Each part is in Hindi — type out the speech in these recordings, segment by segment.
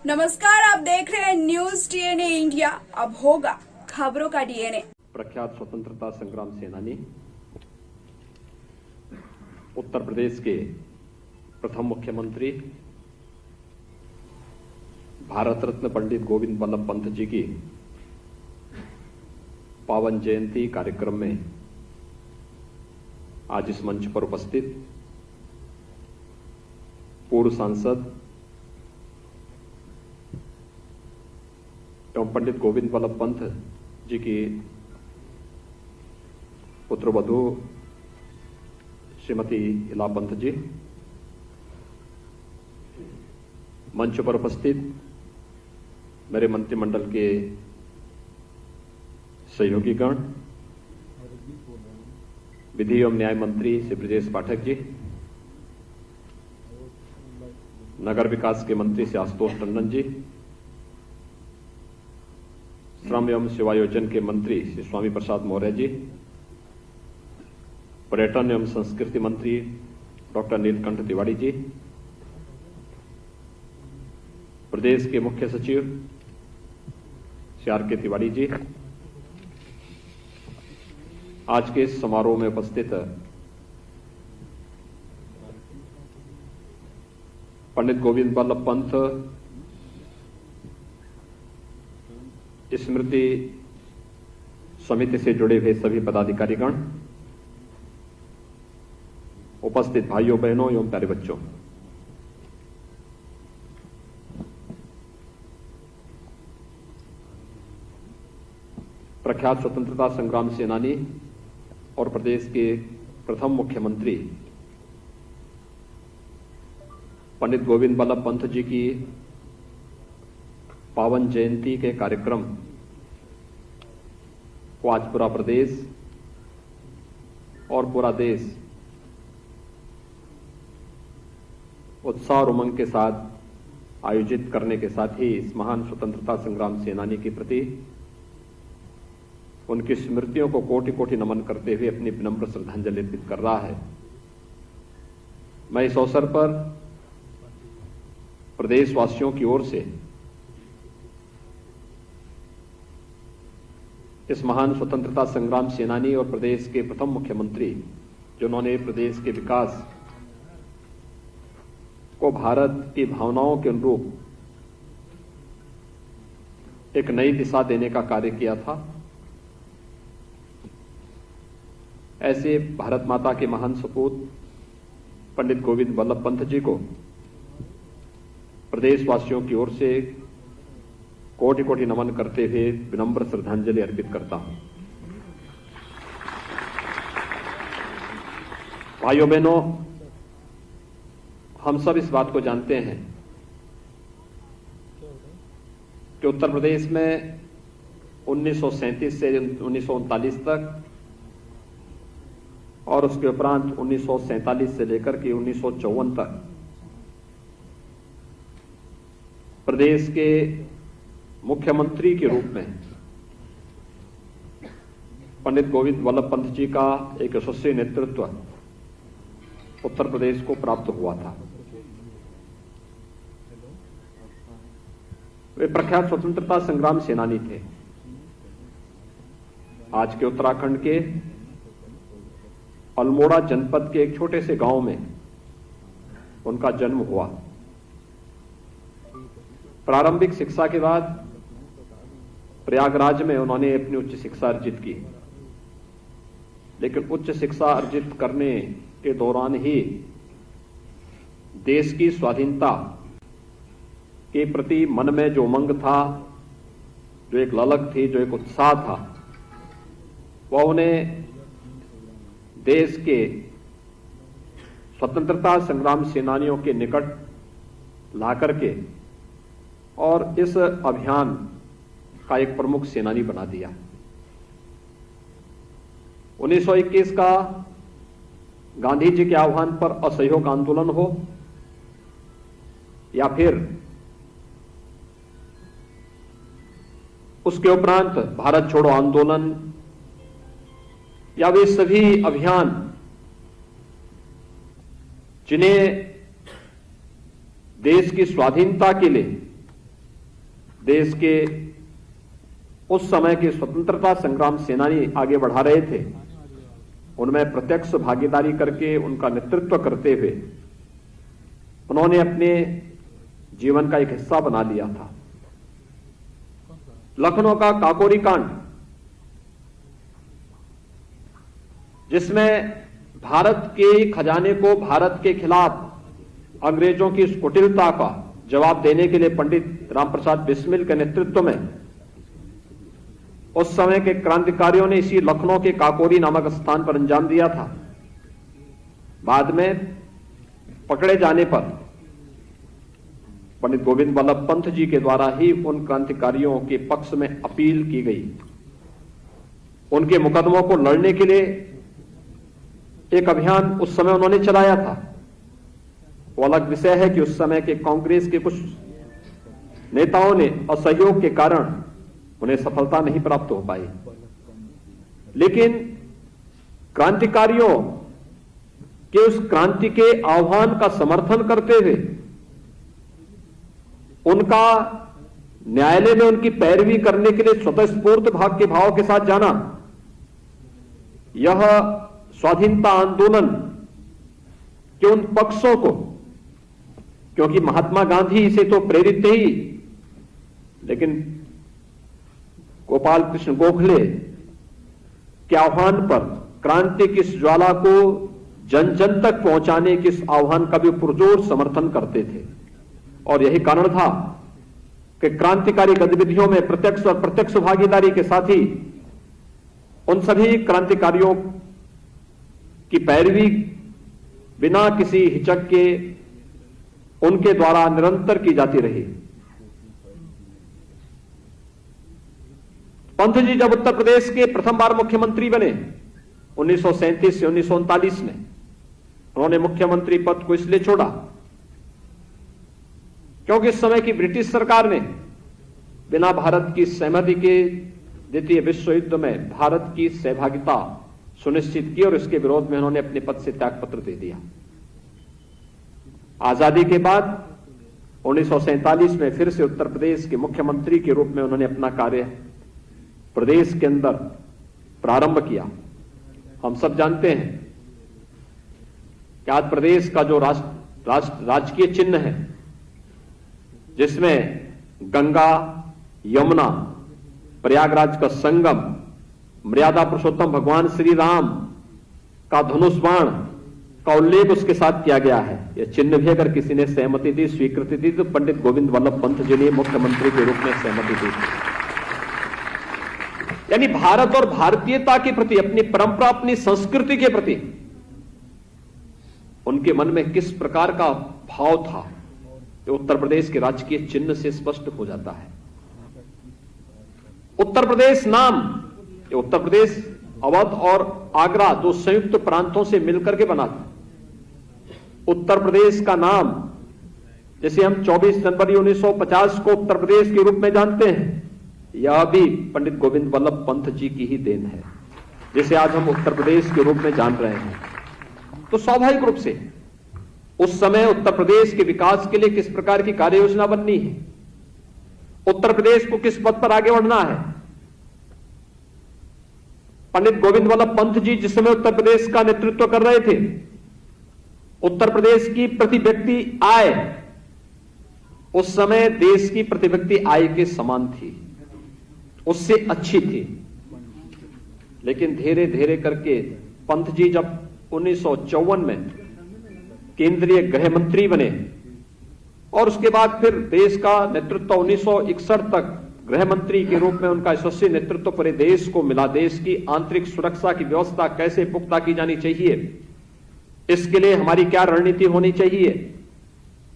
नमस्कार, आप देख रहे हैं न्यूज डीएनए इंडिया। अब होगा खबरों का डीएनए। प्रख्यात स्वतंत्रता संग्राम सेनानी, उत्तर प्रदेश के प्रथम मुख्यमंत्री, भारत रत्न पंडित गोविंद बल्लभ पंत जी की पावन जयंती कार्यक्रम में आज इस मंच पर उपस्थित पूर्व सांसद एवं पंडित गोविंद बल्लभ पंत जी की पुत्रवधू श्रीमती इला पंत जी, मंच पर उपस्थित मेरे मंत्रिमंडल के सहयोगीगण, विधि एवं न्याय मंत्री श्री ब्रजेश पाठक जी, नगर विकास के मंत्री श्री आशुतोष टंडन जी, श्रम एवं सेवायोजन के मंत्री श्री स्वामी प्रसाद मौर्य जी, पर्यटन एवं संस्कृति मंत्री डॉक्टर नीलकंठ तिवारी जी, प्रदेश के मुख्य सचिव श्री आर के तिवारी जी, आज के इस समारोह में उपस्थित पंडित गोविंद बल्लभ पंत स्मृति समिति से जुड़े हुए सभी पदाधिकारीगण, उपस्थित भाइयों बहनों एवं प्यारे बच्चों, प्रख्यात स्वतंत्रता संग्राम सेनानी और प्रदेश के प्रथम मुख्यमंत्री पंडित गोविंद बल्लभ पंत जी की पावन जयंती के कार्यक्रम को आज पूरा प्रदेश और पूरा देश उत्साह और उमंग के साथ आयोजित करने के साथ ही इस महान स्वतंत्रता संग्राम सेनानी के प्रति उनकी स्मृतियों को कोटि कोटि नमन करते हुए अपनी विनम्र श्रद्धांजलि अर्पित कर रहा है। मैं इस अवसर पर प्रदेशवासियों की ओर से इस महान स्वतंत्रता संग्राम सेनानी और प्रदेश के प्रथम मुख्यमंत्री, जिन्होंने प्रदेश के विकास को भारत की भावनाओं के अनुरूप एक नई दिशा देने का कार्य किया था, ऐसे भारत माता के महान सपूत पंडित गोविंद बल्लभ पंत जी को प्रदेशवासियों की ओर से कोटि कोटि नमन करते हुए विनम्र श्रद्धांजलि अर्पित करता हूं। भाइयों बहनों, हम सब इस बात को जानते हैं कि उत्तर प्रदेश में 1937 से 1939 तक और उसके उपरांत 1947 से लेकर के 1954 तक प्रदेश के मुख्यमंत्री के रूप में पंडित गोविंद बल्लभ पंत जी का एक यशस्वी नेतृत्व उत्तर प्रदेश को प्राप्त हुआ था। वे प्रख्यात स्वतंत्रता संग्राम सेनानी थे। आज के उत्तराखंड के अल्मोड़ा जनपद के एक छोटे से गांव में उनका जन्म हुआ। प्रारंभिक शिक्षा के बाद प्रयागराज में उन्होंने अपनी उच्च शिक्षा अर्जित की, लेकिन उच्च शिक्षा अर्जित करने के दौरान ही देश की स्वाधीनता के प्रति मन में जो उमंग था, जो एक ललक थी, जो एक उत्साह था, वह उन्हें देश के स्वतंत्रता संग्राम सेनानियों के निकट लाकर के और इस अभियान का एक प्रमुख सेनानी बना दिया। 1921 का गांधी जी के आह्वान पर असहयोग आंदोलन हो या फिर उसके उपरांत भारत छोड़ो आंदोलन या वे सभी अभियान जिन्हें देश की स्वाधीनता के लिए देश के उस समय के स्वतंत्रता संग्राम सेनानी आगे बढ़ा रहे थे, उनमें प्रत्यक्ष भागीदारी करके उनका नेतृत्व करते हुए उन्होंने अपने जीवन का एक हिस्सा बना लिया था। लखनऊ का काकोरी कांड, जिसमें भारत के खजाने को भारत के खिलाफ अंग्रेजों की इस कुटिलता का जवाब देने के लिए पंडित रामप्रसाद बिस्मिल के नेतृत्व में उस समय के क्रांतिकारियों ने इसी लखनऊ के काकोरी नामक स्थान पर अंजाम दिया था। बाद में पकड़े जाने पर पंडित गोविंद वल्लभ पंत जी के द्वारा ही उन क्रांतिकारियों के पक्ष में अपील की गई। उनके मुकदमों को लड़ने के लिए एक अभियान उस समय उन्होंने चलाया था। वो अलग विषय है कि उस समय के कांग्रेस के कुछ नेताओं ने असहयोग के कारण उन्हें सफलता नहीं प्राप्त हो पाई, लेकिन क्रांतिकारियों के उस क्रांति के आह्वान का समर्थन करते हुए उनका न्यायालय में उनकी पैरवी करने के लिए स्वतःस्फूर्त भाग के भाव के साथ जाना, यह स्वाधीनता आंदोलन के उन पक्षों को, क्योंकि महात्मा गांधी इसे तो प्रेरित थे ही, लेकिन गोपाल कृष्ण गोखले के आह्वान पर क्रांति की इस ज्वाला को जन जन तक पहुंचाने के इस आह्वान का भी पुरजोर समर्थन करते थे। और यही कारण था कि क्रांतिकारी गतिविधियों में प्रत्यक्ष और प्रत्यक्ष भागीदारी के साथ ही उन सभी क्रांतिकारियों की पैरवी बिना किसी हिचक के उनके द्वारा निरंतर की जाती रही। पंत जी जब उत्तर प्रदेश के प्रथम बार मुख्यमंत्री बने 1937 से 1939 में, उन्होंने मुख्यमंत्री पद को इसलिए छोड़ा क्योंकि इस समय की ब्रिटिश सरकार ने बिना भारत की सहमति के द्वितीय विश्व युद्ध में भारत की सहभागिता सुनिश्चित की और इसके विरोध में उन्होंने अपने पद से त्यागपत्र दे दिया। आजादी के बाद 1947 में फिर से उत्तर प्रदेश के मुख्यमंत्री के रूप में उन्होंने अपना कार्य प्रदेश के अंदर प्रारंभ किया। हम सब जानते हैं कि आज प्रदेश का जो राजकीय चिन्ह है, जिसमें गंगा, यमुना, प्रयागराज का संगम, मर्यादा पुरुषोत्तम भगवान श्री राम का धनुष बाण का उल्लेख उसके साथ किया गया है, यह चिन्ह भी अगर किसी ने सहमति दी, स्वीकृति दी, तो पंडित गोविंद वल्लभ पंत जी ने मुख्यमंत्री के रूप में सहमति दी। यानी भारत और भारतीयता के प्रति, अपनी परंपरा, अपनी संस्कृति के प्रति उनके मन में किस प्रकार का भाव था, ये उत्तर प्रदेश के राजकीय चिन्ह से स्पष्ट हो जाता है। उत्तर प्रदेश नाम, ये उत्तर प्रदेश अवध और आगरा दो संयुक्त प्रांतों से मिलकर के बना था। उत्तर प्रदेश का नाम, जैसे हम 24 जनवरी 1950 को उत्तर प्रदेश के रूप में जानते हैं, यह भी पंडित गोविंद वल्लभ पंत जी की ही देन है, जिसे आज हम उत्तर प्रदेश के रूप में जान रहे हैं। तो स्वाभाविक रूप से उस समय उत्तर प्रदेश के विकास के लिए किस प्रकार की कार्य योजना बननी है, उत्तर प्रदेश को किस पथ पर आगे बढ़ना है। पंडित गोविंद वल्लभ पंत जी जिस समय उत्तर प्रदेश का नेतृत्व कर रहे थे, उत्तर प्रदेश की प्रति व्यक्ति आय उस समय देश की प्रति व्यक्ति आय के समान थी, उससे अच्छी थी। लेकिन धीरे धीरे करके पंत जी जब 1954 में केंद्रीय गृह मंत्री बने और उसके बाद फिर देश का नेतृत्व 1961 तक गृह मंत्री के रूप में उनका यशस्वी नेतृत्व पूरे देश को मिला। देश की आंतरिक सुरक्षा की व्यवस्था कैसे पुख्ता की जानी चाहिए, इसके लिए हमारी क्या रणनीति होनी चाहिए,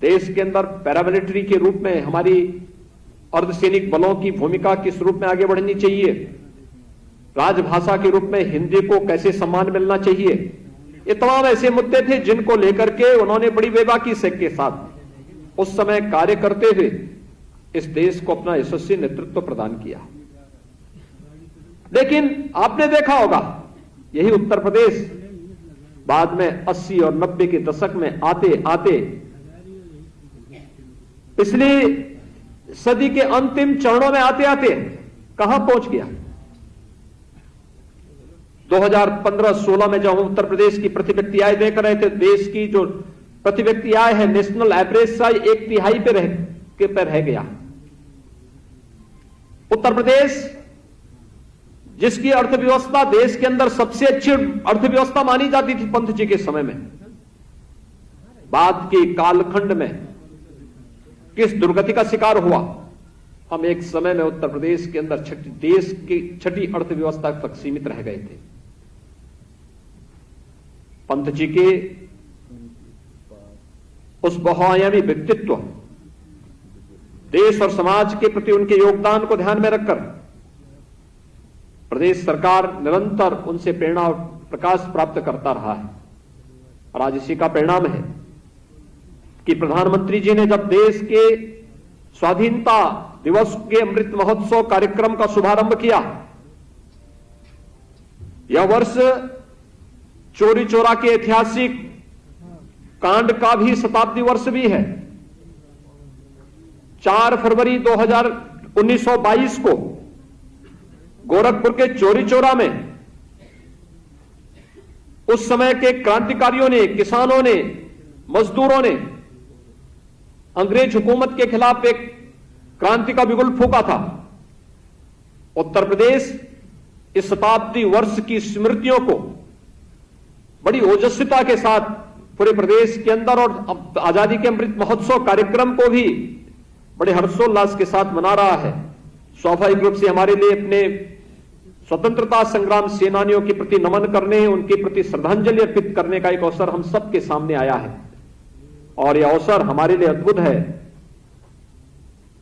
देश के अंदर पैरामिलिट्री के रूप में हमारी अर्धसैनिक बलों की भूमिका किस रूप में आगे बढ़नी चाहिए, राजभाषा के रूप में हिंदी को कैसे सम्मान मिलना चाहिए, ये तमाम ऐसे मुद्दे थे जिनको लेकर के उन्होंने बड़ी बेबाकी से के साथ उस समय कार्य करते हुए इस देश को अपना यशस्वी नेतृत्व प्रदान किया। लेकिन आपने देखा होगा यही उत्तर प्रदेश बाद में 80 और 90 के दशक में आते आते पिछली सदी के अंतिम चरणों में आते आते कहां पहुंच गया। 2015-16 में जब हम उत्तर प्रदेश की प्रति व्यक्ति आय देख रहे थे, देश की जो प्रति व्यक्ति आय है नेशनल एवरेज से 1/3 पे रह गया। उत्तर प्रदेश जिसकी अर्थव्यवस्था देश के अंदर सबसे अच्छी अर्थव्यवस्था मानी जाती थी पंत जी के समय में, बाद के कालखंड में किस दुर्गति का शिकार हुआ। हम एक समय में उत्तर प्रदेश के अंदर देश की छठी अर्थव्यवस्था तक सीमित रह गए थे। पंत जी के उस बहुआयामी व्यक्तित्व, देश और समाज के प्रति उनके योगदान को ध्यान में रखकर प्रदेश सरकार निरंतर उनसे प्रेरणा और प्रकाश प्राप्त करता रहा है। और आज इसी का परिणाम है कि प्रधानमंत्री जी ने जब देश के स्वाधीनता दिवस के अमृत महोत्सव कार्यक्रम का शुभारंभ किया, यह वर्ष चोरी चोरा के ऐतिहासिक कांड का भी शताब्दी वर्ष भी है। 4 फरवरी 1922 को गोरखपुर के चोरी चोरा में उस समय के क्रांतिकारियों ने, किसानों ने, मजदूरों ने अंग्रेज हुकूमत के खिलाफ एक क्रांति का बिगुल फूंका था। उत्तर प्रदेश इस शताब्दी वर्ष की स्मृतियों को बड़ी ओजस्विता के साथ पूरे प्रदेश के अंदर और आजादी के अमृत महोत्सव कार्यक्रम को भी बड़े हर्षोल्लास के साथ मना रहा है। स्वाभाविक रूप से हमारे लिए अपने स्वतंत्रता संग्राम सेनानियों के प्रति नमन करने, उनके प्रति श्रद्धांजलि अर्पित करने का एक अवसर हम सबके सामने आया है। और यह अवसर हमारे लिए अद्भुत है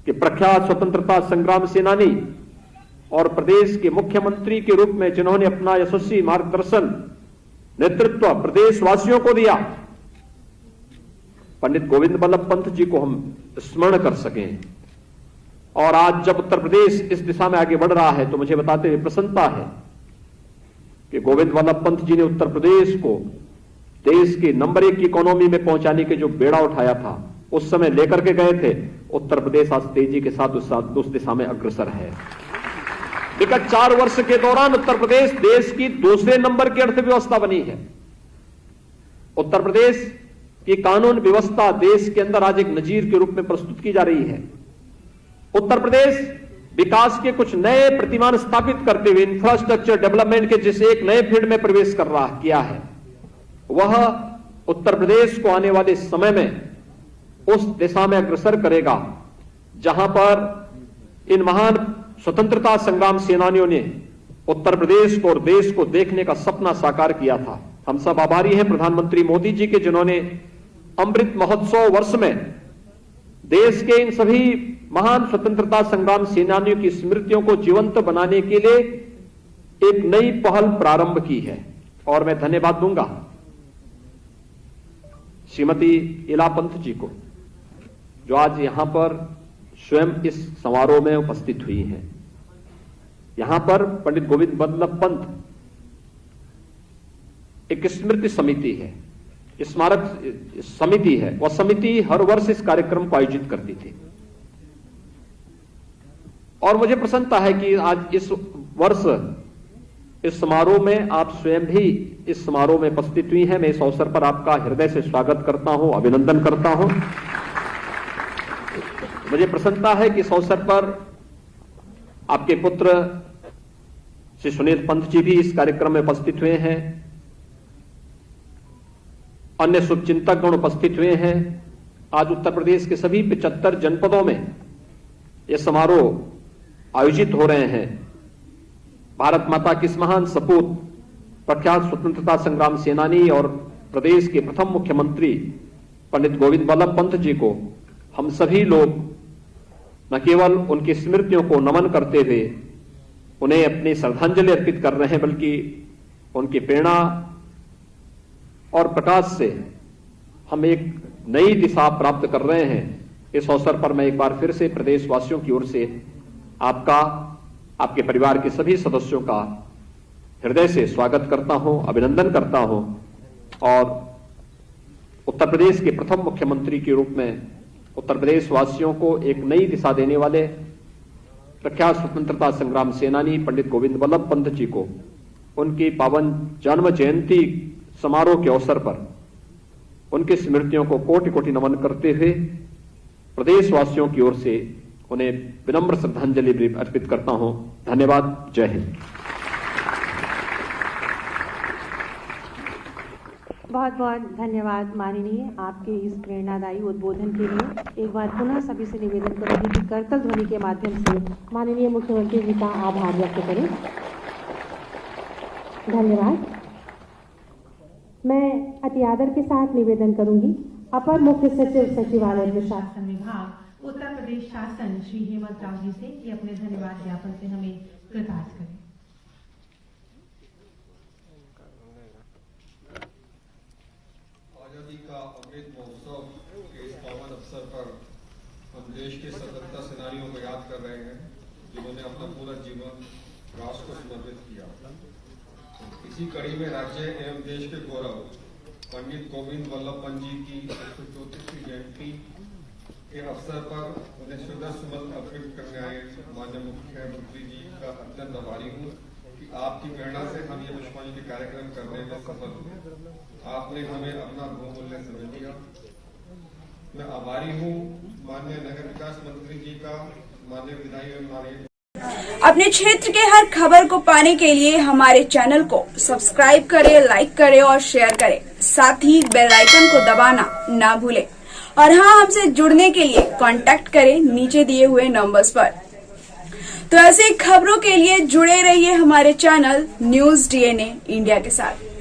कि प्रख्यात स्वतंत्रता संग्राम सेनानी और प्रदेश के मुख्यमंत्री के रूप में जिन्होंने अपना यशस्वी मार्गदर्शन, नेतृत्व प्रदेशवासियों को दिया, पंडित गोविंद बल्लभ पंत जी को हम स्मरण कर सकें। और आज जब उत्तर प्रदेश इस दिशा में आगे बढ़ रहा है तो मुझे बताते हुए प्रसन्नता है कि गोविंद बल्लभ पंत जी ने उत्तर प्रदेश को देश की नंबर 1 की इकोनॉमी में पहुंचाने के जो बेड़ा उठाया था, उस समय लेकर के गए थे। उत्तर प्रदेश आज तेजी के साथ उस दिशा में अग्रसर है। विगत 4 वर्ष के दौरान उत्तर प्रदेश देश की दूसरे नंबर की अर्थव्यवस्था बनी है। उत्तर प्रदेश की कानून व्यवस्था देश के अंदर आज एक नजीर के रूप में प्रस्तुत की जा रही है। उत्तर प्रदेश विकास के कुछ नए प्रतिमान स्थापित करते हुए इंफ्रास्ट्रक्चर डेवलपमेंट के जिस एक नए फील्ड में प्रवेश किया है, वह उत्तर प्रदेश को आने वाले समय में उस दिशा में अग्रसर करेगा जहां पर इन महान स्वतंत्रता संग्राम सेनानियों ने उत्तर प्रदेश को और देश को देखने का सपना साकार किया था। हम सब आभारी हैं प्रधानमंत्री मोदी जी के, जिन्होंने अमृत महोत्सव वर्ष में देश के इन सभी महान स्वतंत्रता संग्राम सेनानियों की स्मृतियों को जीवंत बनाने के लिए एक नई पहल प्रारंभ की है। और मैं धन्यवाद दूंगा श्रीमती इला पंत जी को, जो आज यहां पर स्वयं इस समारोह में उपस्थित हुई हैं। यहां पर पंडित गोविंद बल्लभ पंत एक स्मृति समिति है, स्मारक समिति है। वह समिति हर वर्ष इस कार्यक्रम को आयोजित करती थी और मुझे प्रसन्नता है कि आज इस वर्ष इस समारोह में आप स्वयं भी इस समारोह में उपस्थित हुई हैं। मैं इस अवसर पर आपका हृदय से स्वागत करता हूं, अभिनंदन करता हूं। मुझे प्रसन्नता है कि इस अवसर पर आपके पुत्र श्री सुनील पंत जी भी इस कार्यक्रम में उपस्थित हुए हैं, अन्य शुभचिंतकगण उपस्थित हुए हैं। आज उत्तर प्रदेश के सभी 75 जनपदों में ये समारोह आयोजित हो रहे हैं। भारत माता की इस महान सपूत, प्रख्यात स्वतंत्रता संग्राम सेनानी और प्रदेश के प्रथम मुख्यमंत्री पंडित गोविंद बल्लभ पंत जी को हम सभी लोग न केवल उनकी स्मृतियों को नमन करते हुए उन्हें अपनी श्रद्धांजलि अर्पित कर रहे हैं, बल्कि उनकी प्रेरणा और प्रकाश से हम एक नई दिशा प्राप्त कर रहे हैं। इस अवसर पर मैं एक बार फिर से प्रदेशवासियों की ओर से आपका, आपके परिवार के सभी सदस्यों का हृदय से स्वागत करता हूं, अभिनंदन करता हूं और उत्तर प्रदेश के प्रथम मुख्यमंत्री के रूप में उत्तर प्रदेश वासियों को एक नई दिशा देने वाले प्रख्यात स्वतंत्रता संग्राम सेनानी पंडित गोविंद वल्लभ पंत जी को उनकी पावन जन्म जयंती समारोह के अवसर पर उनकी स्मृतियों को कोटि कोटि नमन करते हुए प्रदेशवासियों की ओर से उन्हें विनम्र श्रद्धांजलि अर्पित करता हूं। धन्यवाद। जय हिंद। बहुत बहुत धन्यवाद माननीय, आपके इस प्रेरणादायी उद्बोधन के लिए। एक बार पुनः सभी से निवेदन करूंगी कि करतल ध्वनि के माध्यम से माननीय मुख्यमंत्री जी का आभार व्यक्त करें। धन्यवाद। मैं अति आदर के साथ निवेदन करूंगी अपर मुख्य सचिव सचिवालय प्रशासन विभाग उत्तर प्रदेश शासन श्री हेमंत राव जी से कि अपने धन्यवाद ज्ञापन से हमें कृतार्थ करें। आजादी का अमृत महोत्सव के इस पावन अवसर पर हम देश के स्वतंत्रता सेनानियों को याद कर रहे हैं जिन्होंने अपना पूरा जीवन राष्ट्र को समर्पित किया। इसी कड़ी में राज्य एवं देश के गौरव पंडित गोविंद वल्लभ पंत जी की 134वीं जयंती के अवसर पर उन्हें श्रद्धासुमन अर्पित करने आए माननीय मुख्यमंत्री जी का अत्यंत आभारी हूँ कि आपकी प्रेरणा से हम ये पुष्पांजलि कार्यक्रम करने में सफल हुए। आपने हमें अपना बहुमूल्य समय दिया। मैं आभारी हूँ माननीय नगर विकास मंत्री जी का, माननीय विधायक एवं नागरिक। अपने क्षेत्र के हर खबर को पाने के लिए हमारे चैनल को सब्सक्राइब करें, लाइक करें और शेयर करें। साथ ही बेल आइकन को दबाना ना भूलें। और हाँ, हमसे जुड़ने के लिए कांटेक्ट करें नीचे दिए हुए नंबर्स पर। तो ऐसी खबरों के लिए जुड़े रहिए हमारे चैनल न्यूज़ DNA इंडिया के साथ।